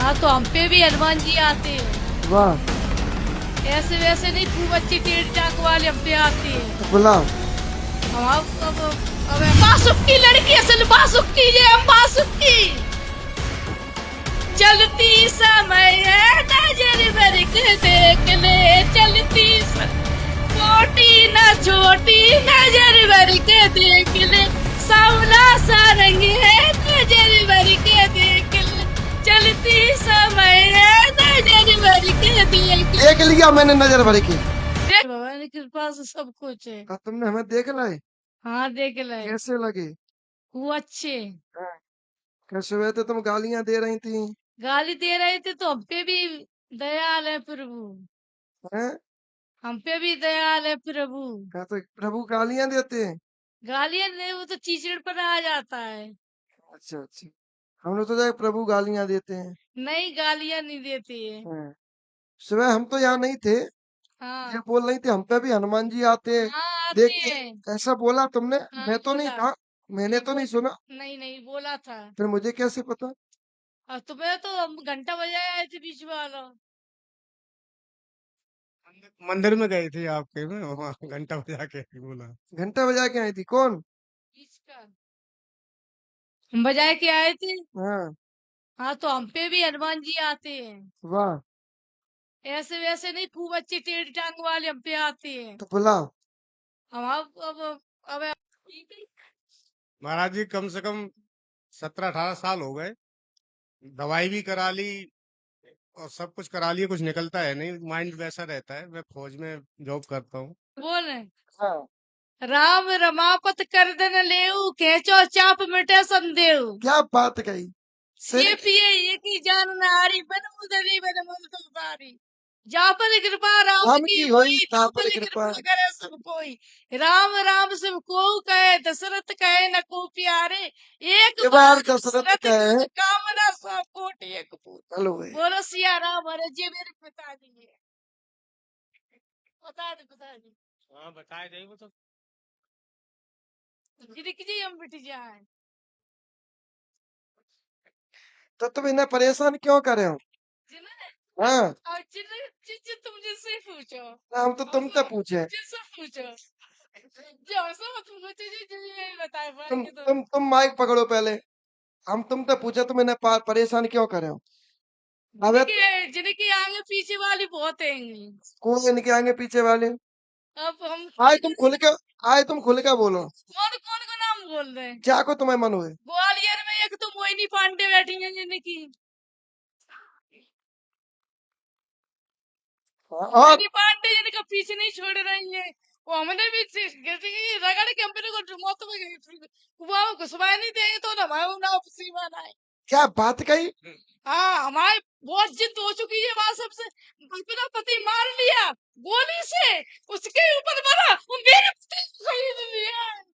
हाँ तो हम पे भी हनुमान जी आते हैं। वाह, ऐसे वैसे नहीं, खूब अच्छी टेढ़ी टांग वाले हम पे आते हैं। बुलाओ। अब मासूक की लड़की, असल मासूक की, ये हम मासूक की। चलती समय है नजर भर के देख ले, चलती छोटी न छोटी नजर भर के देख ले, सावला सा रंग है नजर भर के देख ले, चलती समय है नजर भर के देख ले। देख लिया मैंने नजर भर के। भगवान की कृपा से सब कुछ है। तुमने हमें देख लाए, हाँ देख ले, कैसे लगे? वो अच्छे। हाँ, कैसे हुए थे? तुम गालियां दे रही थी। गाली दे रहे थे तो हम पे भी दयाल है प्रभु, हैं? हम पे भी दयाल है प्रभु। क्या तो प्रभु गालियां देते हैं? गालियां नहीं, वो तो चीचड़ पर आ जाता है। अच्छा अच्छा, हमने तो जाए प्रभु गालियां देते हैं। नहीं, गालियां नहीं देती है। हाँ। सुबह हम तो यहाँ नहीं थे, ये हाँ बोल रही थी हम पे भी हनुमान जी आते हैं। हाँ आते देखिए, हैं। ऐसा बोला तुमने? हाँ मैं तो नहीं बोला। था, मैंने हाँ तो नहीं बोल, सुना। नहीं नहीं बोला था। फिर मुझे कैसे पता? और तुम्हें तो हम घंटा बजाए आए थे बीच वाला। मंदिर में गए थे आपके में वहाँ घंटा बजा के बोला। घंटा बजा के आई थी कौन? बीच का हम बजाए के आए थे। हाँ। हाँ तो हम पे भी हनुमान जी आते हैं। वाह, ऐसे वैसे नहीं, खूब अच्छी टेढ़ी टांग वाले हम पे आते हैं। तो बुलाओ। हम अब महाराज जी कम से कम 17-18 साल हो गए, दवाई भी करा ली और सब कुछ करा लिए, कुछ निकलता है नहीं, माइंड वैसा रहता है। मैं फौज में जॉब करता हूँ। बोल रहे हैं, हाँ, राम रमापत कर दन लेऊ, खेचो चाप मिटे संदेव। क्या बात कही। ये फिर पिए ये की जान नारी, बन मुदरी बन मुद तुमसारी। जा पर कृपा राम राम की की होई, होई ता ता पर पर कृपा। कृपा करे सब कोई। राम राम सब को कहे, दशरथ कहे न को प्यारे। एक ये बार बार दशरथ दशरथ कहे, की कामना सौ कोटि एक पूर। चलो भाई। बोलो सिया राम, अरे जी मेरे पिताजी है। बता दे हाँ बताए नहीं वो तो। जिनकी जी हम बिट जाए। तो तुम इन्हें परेशान क्यों करे हो? जिन्हें हाँ, और जिन्हें जिनसे तुम जिससे पूछो, हम तो तुमसे पूछे। जिससे पूछो जो सब तुम मुझे जी ये बताए तुम कि तो तुम तुम माइक पकड़ो पहले। हम तुमसे पूछे, तुम इन्हें परेशान क्यों करे हो? अबे जिनके आगे पीछे वाली बहुत है। कौन है इनके आगे पीछे वाले? अब हम आए तुम खुल के, आए तुम खुल के बोलो। कौन कौन का नाम बोल रहे हैं? क्या को तुम्हें मन हुए? ग्वालियर में एक तो मोहिनी पांडे बैठी है जिनकी, और मोहिनी पांडे जिनका पीछे नहीं छोड़ रही है। वो हमने भी रगड़ के हमने को मौत में गई, वो घुसवा नहीं देंगे तो ना हमारा नाम सीमा ना है। क्या बात कही। हाँ हमारे बहुत जिद हो चुकी है वहां सबसे। अपना पति मार लिया गोली से, उसके ऊपर मरा, वो मेरे पति को खरीद लिया है।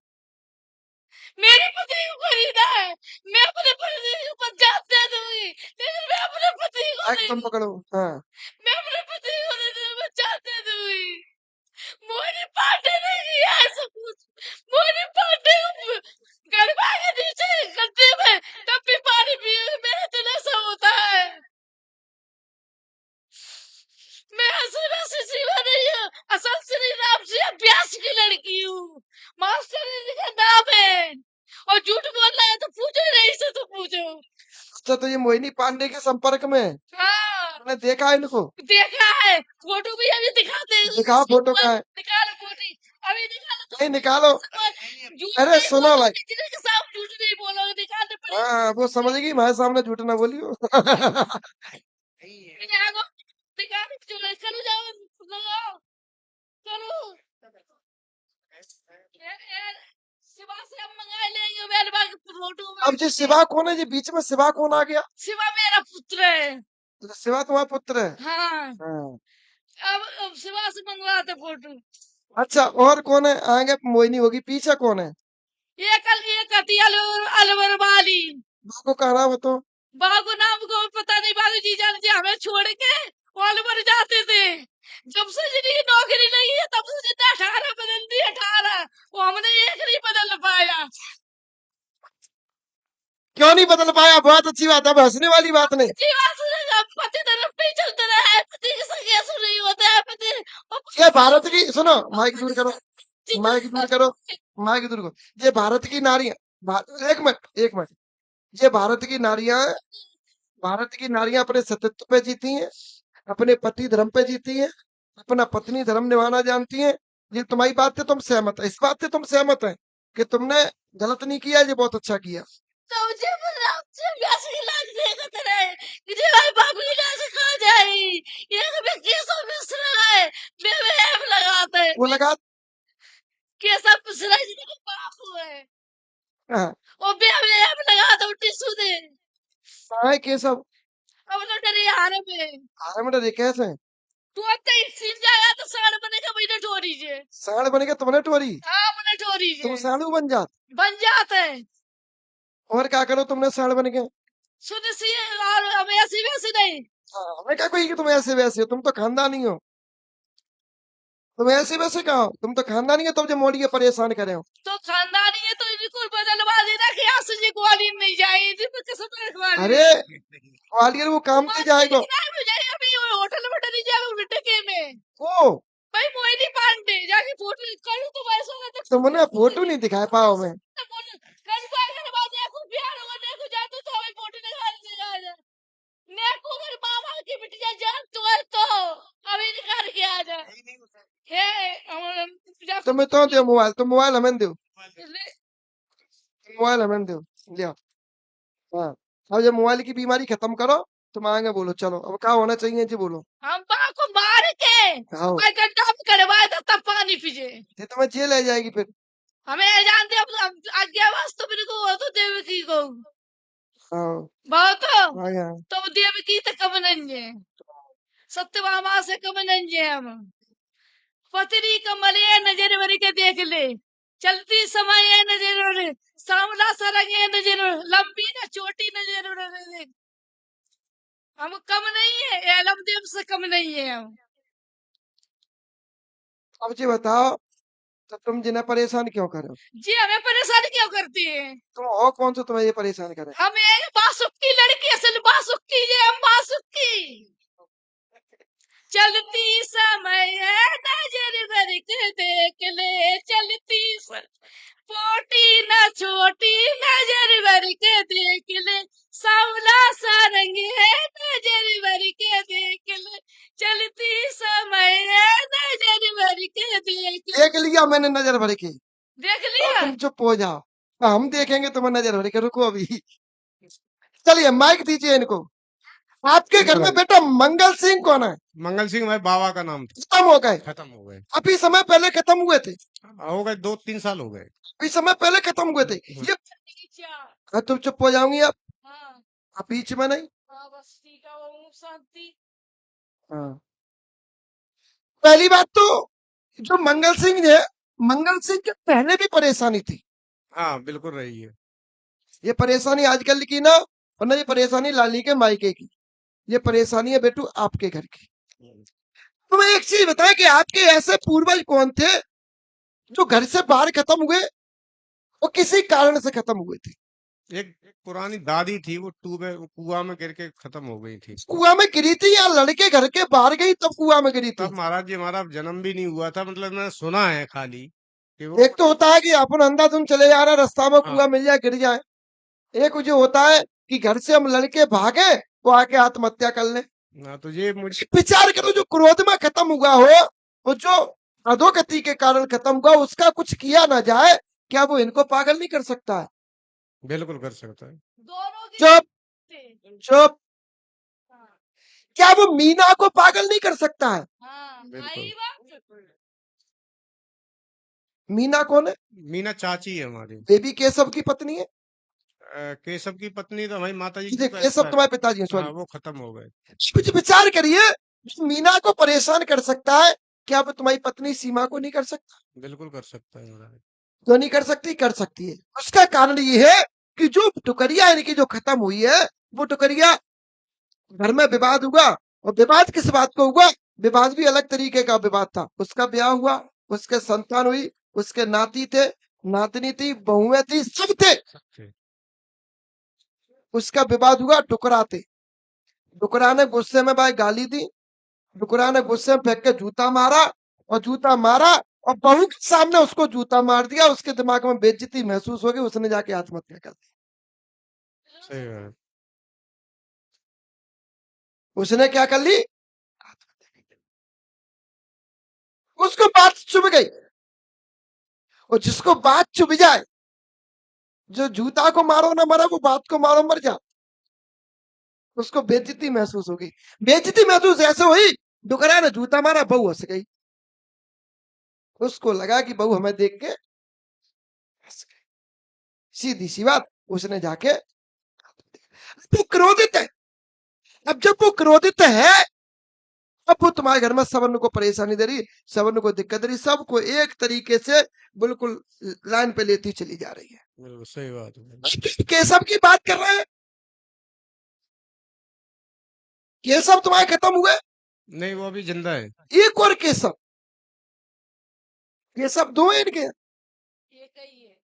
मेरे पति को खरीदा है। मैं अपने पति को 50 दे दूंगी, लेकिन मैं अपने पति को माइक नहीं तुम दूंगी। पकड़ो। हाँ, मैं अपने पति को नहीं दूंगी, 50 दे दूंगी। मोहिनी पांडे ने किया है सब कुछ। मोहिनी पांडे को गरबा के नीचे गड्ढे में टप्पी पानी पिए मेरे दिल ऐसा होता है। मैं असल में शिवा नहीं हूँ, असल श्री राम जी अभ्यास की लड़की हूँ। मास्टर जी का नाम है। और झूठ बोलना है तो पूछो, नहीं से तो पूछो। अच्छा तो ये मोहिनी पांडे के संपर्क में है? हाँ तुमने देखा है इनको? देखा है, फोटो भी अभी दिखाते हैं। दिखाओ फोटो का है। निकालो फोटो, अभी निकालो नहीं निकालो। झूठ अरे नहीं सुनो बोलोगे, भाई। किसी के साथ झूठ नहीं बोलोगे, दिखाने पड़ेगा। हाँ, वो समझ गई, हमारे सामने झूठ ना बोलियो। दिखाने चलो जाओ, लगाओ चलो। यार शिवा से हम मंगा लेंगे, मेरे पास फोटो अब जी शिवा कौन है? जी बीच में शिवा कौन आ गया? शिवा मेरा पुत्र है। तो शिवा तुम्हारा पुत्र है? हाँ हाँ। अब शिवा से मंगवाते फोटो। अच्छा और कौन है आगे? मोहिनी होगी, पीछे कौन है? ये कल ये कती अलवर वाली बाको का नाम तो? बाबू नाम को पता नहीं, बाबू जी जान जी हमें छोड़ के अलवर जाते थे। जब से जिनकी नौकरी नहीं है तब से जितना 18 बदल दी, 18 वो हमने एक नहीं बदल पाया। क्यों नहीं बदल पाया? बहुत अच्छी बात है, अब हंसने वाली बात नहीं। अच्छी बात सुनेगा ये भारत की, सुनो, माइक दूर करो, माइक दूर करो, माइक दूर करो। ये भारत की नारियां, एक मिनट, एक मिनट। ये भारत की नारियां, भारत की नारियां अपने सतीत्व पे जीती हैं, अपने पति धर्म पे जीती हैं, अपना पत्नी धर्म निभाना जानती हैं। ये तुम्हारी बात से तुम सहमत है, इस बात से तुम सहमत है कि तुमने गलत नहीं किया, ये बहुत अच्छा किया। तो मुझे प्यास की लाज देखत रहे कि जे भाई बाबू की लाज खा जाई। ये कभी केसव मिश्रा है, बे ऐप लगाते वो लगा, केसव मिश्रा जी के बापू है। हाँ, वो बे ऐप लगाता टिश्यू दे। है केशव, अब तो डरे हारे में अरे बेटा, ये कैसे तू अत्ते सीन जाएगा तो साड़ बने का महीना ठोरी जे। साड़ बन के तुमने टोरी, हाँ मने ठोरी तुम जे साड़ू बन जात, बन जाते हैं। और क्या करो तुमने साड़ बन के? सुन सी और हमें ऐसी वैसी नहीं। हाँ, हमें क्या कोई कि तुम ऐसे वैसे हो, तुम तो खानदानी हो, तुम ऐसे वैसे कहा हो, तुम तो खानदानी हो, तुम जो मोड़ी के परेशान करे हो। तो खानदानी है तो बिल्कुल बदलवा देना कि आसू जी ग्वालियर नहीं जाए जी तो कैसे तो ग्वालियर अरे ग्वालियर वो काम पे जाएगा, अभी होटल वोटल ही जाए उल्टे में ओ भाई मोहिनी पांडे जाके फोटो करूँ तो वैसा ना तो तुमने फोटो नहीं दिखाया पाओ में, कल को अगर बात देखो प्यार होगा देखो जातो तो हमें फोटो दिखा देगा नेको मेरे मामा की बिटिया जान तो अभी निकाल के आ जा हे हम तुम्हें तो दो मोबाइल, तुम मोबाइल हमें दो, मोबाइल हमें दो, लिया। हाँ, अब जब मोबाइल की बीमारी खत्म करो तुम आगे बोलो, चलो अब क्या होना चाहिए जी बोलो। हम बा को मार के हाँ, मैं गड्ढा में करवाए तो तब पानी पीजे ये तुम्हें जेल ले जाएगी फिर। हमें जानते अब आज्ञा वास्तव मेरे को वो तो देवकी को हाँ, बहुत हाँ यार, तो देवकी तो कम नहीं है सत्यभामा से कम नहीं है हम पतरी कमले नजर भर के देख ले चलती समय नजर सांवला सरंगे नजर लंबी न छोटी नजर देख हम कम नहीं है एलम देव से कम नहीं है हम अब जी बताओ, तो तुम जिन्हें परेशान क्यों कर रहे हो? जी हमें परेशान क्यों करती है तुम हो कौन सा तुम्हें ये परेशान करे? हम एक बासुक की लड़की असल बासुक की जे हम बासुक की चलती समय नजर भर के देख ले चलती पोटी न छोटी नजर भर के देख ले सांवला सा रंग है नजर भर के देख ले चलती समय नजर भर के देख ले देख लिया मैंने नजर भर के, देख तो लिया तुम चुप हो जाओ, हम देखेंगे तुम्हें नजर भर के, रुको अभी। चलिए माइक दीजिए इनको। आपके घर में बेटा मंगल सिंह कौन है? मंगल सिंह भाई बाबा का नाम था, खत्म हो गए, खत्म हो गए, अभी समय पहले खत्म हुए थे, हो गए 2-3 साल हो गए। अभी समय पहले खत्म हुए थे ये। हाँ, तुम चुप हो जाऊंगी आप, हाँ आप बीच में नहीं। हाँ बस ठीक है ओम शांति हाँ, पहली बात तो जो मंगल सिंह है, मंगल सिंह के पहले भी परेशानी थी, हाँ बिल्कुल रही है। ये परेशानी आजकल की ना, वरना ये परेशानी लाली के मायके की, ये परेशानी है बेटू आपके घर की। तुम्हें एक चीज बताएं कि आपके ऐसे पूर्वज कौन थे जो घर से बाहर खत्म हुए, वो किसी कारण से खत्म हुए थे? एक पुरानी दादी थी, वो कुआं में गिर के खत्म हो गई थी। कुआं में गिरी थी या लड़के घर के बाहर गई तब कुआं में गिरी थी? तब महाराज जी हमारा जन्म भी नहीं हुआ था, मतलब मैंने सुना है खाली कि वो एक तो होता है कि अपन अंधाधुंध चले जा रहे, रास्ता में हाँ। कुआं मिल जाए गिर जाए, एक जो होता है कि घर से हम लड़के भागे वो आके आत्महत्या कर ले। ना तो ये मुझे विचार करो, जो क्रोध में खत्म हुआ हो, वो जो अधोगति के कारण खत्म हुआ, उसका कुछ किया ना जाए, क्या वो इनको पागल नहीं कर सकता है? बिल्कुल कर सकता है। दोनों की चुप थे। चुप, हाँ क्या वो मीना को पागल नहीं कर सकता है? हाँ बिल्कुल। आई बात मीना कौन है? मीना चाची है हमारी, बेबी केशव की पत्नी है। केशव की पत्नी तो हमारी माता जी ये केशव तुम्हारे पिताजी हैं, हाँ सॉरी। वो खत्म हो गए। कुछ विचार करिए, जो मीना को परेशान कर सकता है, क्या वो तुम्हारी पत्नी सीमा को नहीं कर सकता? बिल्कुल कर सकता है महाराज। क्यों नहीं कर सकती? कर सकती है। उसका कारण ये है कि जो टुकड़िया इनकी जो खत्म हुई है, वो टुकड़िया घर में विवाद हुआ, और विवाद किस बात को हुआ? विवाद भी अलग तरीके का विवाद था। उसका ब्याह हुआ, उसके संतान हुई, उसके नाती थे, नातनी थी, बहुएं थी, सब थे। सबसे उसका विवाद हुआ, टुकड़ा थे। टुकड़ा ने गुस्से में भाई गाली दी, टुकड़ा ने गुस्से में फेंक के जूता मारा, और जूता मारा और बहू के सामने उसको जूता मार दिया, उसके दिमाग में बेइज्जती महसूस हो गई, उसने जाके आत्महत्या कर दी। सही बात। उसने क्या कर ली? उसको बात चुभ गई। और जिसको बात चुभ जाए, जो जूता को मारो ना मरा, वो बात को मारो मर जा, उसको बेइज्जती महसूस होगी। बेइज्जती महसूस ऐसे हुई, डुकरा ने जूता मारा, बहू हंस गई। उसको लगा कि बहू हमें देख के हंस गई। सीधी सी बात, उसने जाके, वो क्रोधित है। अब जब वो क्रोधित है, अब वो तुम्हारे घर में सवर्ण को परेशानी दे रही, सवर्ण को दिक्कत दे रही, सबको एक तरीके से बिल्कुल लाइन पे लेती चली जा रही है। बिल्कुल सही बात है। केशव की बात कर रहे हैं, केशव तुम्हारे खत्म हुए, नहीं, वो अभी जिंदा है। एक और केशव, केशव दो है इनके, एक ही है।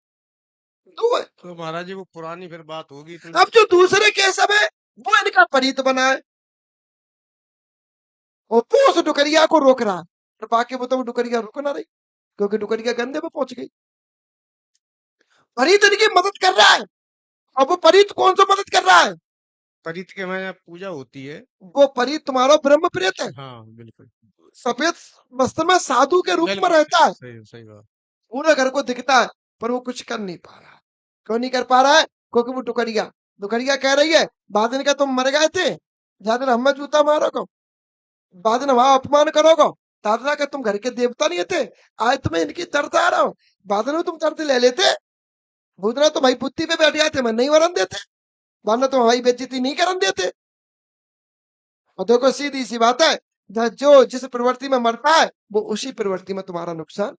दो है। तो महाराज जी वो पुरानी फिर बात होगी तो। अब जो दूसरे केशव है, वो इनका परीत बना है, और वो उस डुकरिया को रोक रहा है, और बाकी वो तो डुकरिया रुक ना रही, क्योंकि डुकरिया गंदे में पहुंच गई। परीत इनकी मदद कर रहा है। अब वो परीत कौन सा मदद कर रहा है? परित के में पूजा होती है। वो परीत तुम्हारा ब्रह्म प्रेत है, हाँ बिल्कुल। सफेद वस्त्र में साधु के रूप में बिल्कुल रहता है, सही सही बात। पूरे घर को दिखता है, पर वो कुछ कर नहीं पा रहा है। क्यों नहीं कर पा रहा है? क्योंकि वो डुकरिया, डुकरिया कह रही है, बाद दिन का तुम मर गए थे, जादन हमें जूता मारोगे, बाद दिन हमारा अपमान करोगे, दादरा का तुम घर के देवता नहीं थे, आज तुम्हें इनकी दर्द आ रहा हो, बाद में तुम दर्द ले लेते, भूतना तो भाई बुद्धि पे बैठ जाते, मैं नहीं वरन देते, वरना तो हमारी बेइज्जती नहीं करन देते। और देखो सीधी सी बात है, जो जिस प्रवृत्ति में मरता है, वो उसी प्रवृत्ति में तुम्हारा नुकसान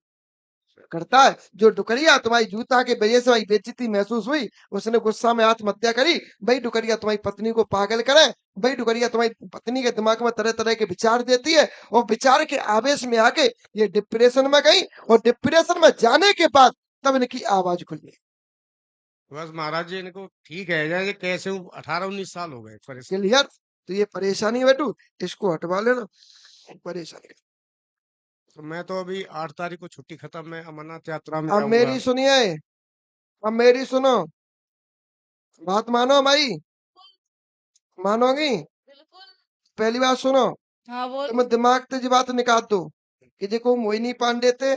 करता है। जो डुकरिया तुम्हारी जूता के वजह से भाई बेइज्जती महसूस हुई, उसने गुस्सा में आत्महत्या करी, भाई डुकरिया तुम्हारी पत्नी को पागल करे, भाई डुकरिया तुम्हारी पत्नी के दिमाग में तरह तरह के विचार देती है, और विचार के आवेश में आके ये डिप्रेशन में गई, और डिप्रेशन में जाने के बाद तब इनकी आवाज खुली। बस महाराज जी इनको ठीक है जैसे कैसे 18-19 साल हो गए परेशान। क्लियर? तो ये परेशानी है बेटू, इसको हटवा लेना परेशानी। तो मैं तो अभी 8 तारीख को छुट्टी खत्म, मैं अमरनाथ यात्रा में अब जाऊंगा। मेरी सुनिए, अब मेरी सुनो, बात मानो भाई, मानोगी? बिल्कुल। पहली बात सुनो, हाँ बोल। तुम दिमाग से जी बात निकाल दो कि देखो मोहिनी पांडे थे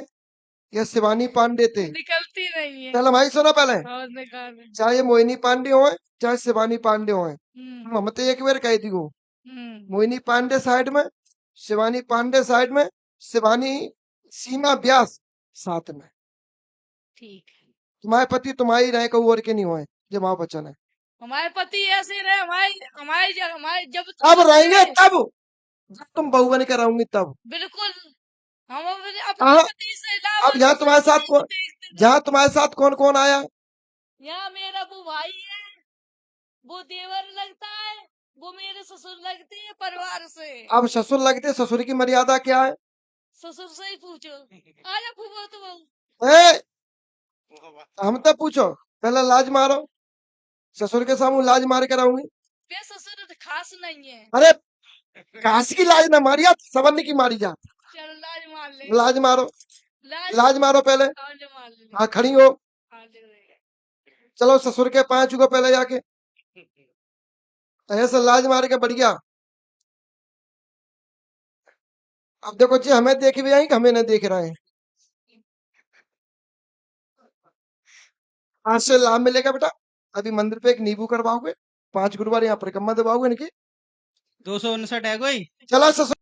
या शिवानी पांडे थे। निकलती नहीं है। पहले भाई सुनो, पहले और निकाल। चाहे मोहिनी पांडे हो चाहे शिवानी पांडे हो, हम्म। हम तो एक बार कह दियो, हम्म। मोहिनी पांडे साइड में, शिवानी पांडे साइड में, शिवानी सीमा व्यास साथ में। ठीक है। तुम्हारे पति तुम्हारी रहे को और के नहीं होए, ये माँ वचन है। हमारे पति ऐसे रहे, हमारे जब अब रहेंगे तब, जब तुम बहू बन के रहूंगी तब। बिल्कुल। हम अपने हाँ, पति से इलावा अब यहाँ तुम्हारे साथ कौन, जहाँ तुम्हारे साथ कौन कौन आया? यहाँ मेरा वो भाई है, वो देवर लगता है, वो मेरे ससुर लगते हैं परिवार से। अब ससुर लगते, ससुर की मर्यादा क्या है? ससुर से ही पूछो। आजा फूफो तुम। ए, हम तो पूछो, पहले लाज मारो, ससुर के सामने लाज मार के रहूंगी। वे ससुर खास नहीं है। अरे काशी की लाज ना मारिया, सबन की मारी जा। चल लाज मार ले। लाज मारो, लाज मारो पहले। मार ले। हाँ खड़ी हो, हाँ, ले ले। चलो ससुर के पांच चुको पहले जाके, ऐसे लाज मार के बढ़िया। अब देखो जी, हमें देख भी आई कि हमें नहीं देख रहे हैं। आज से लाभ मिलेगा बेटा, अभी मंदिर पे एक नींबू करवाओगे, 5 गुरुवार यहाँ परिक्रमा दबाओगे इनकी। 259 है कोई। चला ससुर